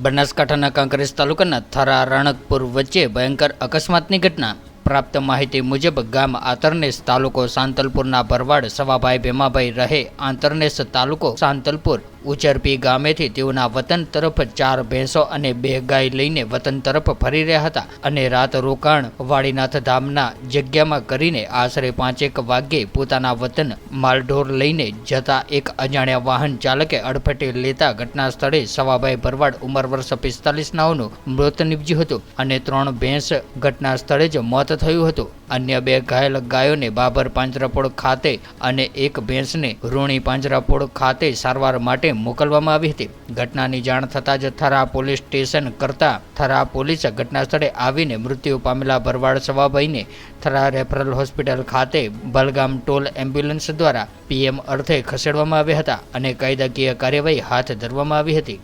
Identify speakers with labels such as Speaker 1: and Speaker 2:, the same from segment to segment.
Speaker 1: બનાસકાંઠાના કાંકરેજ તાલુકાના થરા રાણકપુર વચ્ચે ભયંકર અકસ્માતની ઘટના। પ્રાપ્ત માહિતી મુજબ ગામ આંતરનેસ તાલુકો સાંતલપુરના ભરવાડ સવાભાઈ ભેમાભાઈ રહે આંતરનેસ તાલુકો સાંતલપુર ઉચરપી ગામેથી તેઓના વતન તરફ 4 ભેંસો અને 2 ગાય લઈને વતન તરફ ફરી રહ્યા હતા અને રાત રોકાણ વાડીનાથ ધામના જગ્યામાં કરીને આશરે 5 વાગ્યે પોતાના વતન માલઢોર લઈને જતા એક અજાણ્યા વાહન ચાલકે અડફેટે લેતા ઘટના સ્થળે સવાભાઈ ભરવાડ ઉંમર વર્ષ 45 નાઓનું મૃત નીપજ્યું હતું અને 3 ભેંસ ઘટના સ્થળે જ મોત થયું હતું। અન્ય 2 ઘાયલ ગાયોને બાબર પાંજરાપોળ ખાતે અને 1 ભેંસને રૂણી પાંજરાપોળ ખાતે સારવાર માટે મોકલવામાં આવી હતી। ઘટનાની જાણ થતાં જ થરા પોલીસ સ્ટેશન કરતા થરા પોલીસ ઘટના સ્થળે આવીને મૃત્યુ પામેલા ભરવાડ સવાભાઈને થરા રેફરલ હોસ્પિટલ ખાતે બલગામ ટોલ એમ્બ્યુલન્સ દ્વારા પીએમ અર્થે ખસેડવામાં આવ્યા હતા અને કાયદાકીય કાર્યવાહી હાથ ધરવામાં આવી હતી।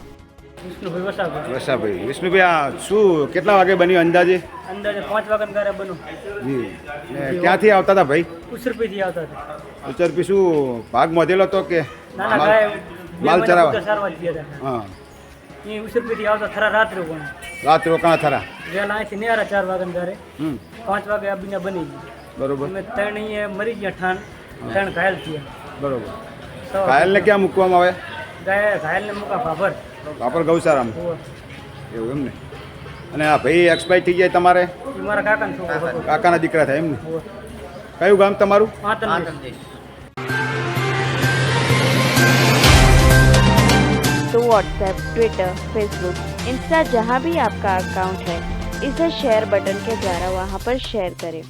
Speaker 2: વસાભાઈ વિષ્ણુભાઈ, આ શું કેટલા વાગે બન્યું અંદાજે?
Speaker 3: અંદાજે 5 વાગ્યા ગારે બન્યું
Speaker 2: જી। ને ક્યાંથી આવતા હતા ભાઈ?
Speaker 3: ઉસરપીથી આવતા હતા।
Speaker 2: ઉચરપી શું ભાગ મોધેલો હતો કે
Speaker 3: નાના ગાય
Speaker 2: માલ ચરાવવા?
Speaker 3: સારવાર ગયા હતા।
Speaker 2: હા,
Speaker 3: એ ઉસરપીથી આવતા થરા રાત્રે પણ
Speaker 2: રાત રોકાણા થરા
Speaker 3: વહેલા અહીંથી નેરા 4 વાગ્યા ગારે 5 વાગે આ બીના બની ગઈ।
Speaker 2: બરોબર।
Speaker 3: અમે 3 અહીંયા મરી ગયા ઠાણ, 3 ઘાયલ થયા।
Speaker 2: બરોબર। ઘાયલને ક્યાં મૂકવામાં આવે?
Speaker 3: ઘાયલને મૂકા ભાભર
Speaker 2: વાપર ગૌશાળામાં એવું એમ ને? અને આ ભાઈ એક્સપાયર થઈ જાય તમારે?
Speaker 3: એ મારા કાકાનો છોકરો હતો।
Speaker 2: કાકાના દીકરા થાય એમ ને? કયું ગામ તમારું?
Speaker 3: આંતરનેસ।
Speaker 4: तो व्हाट्सएप, ट्विटर, फेसबुक, इंस्टा जहाँ भी आपका अकाउंट है इसे शेयर बटन के द्वारा वहाँ पर शेयर करें।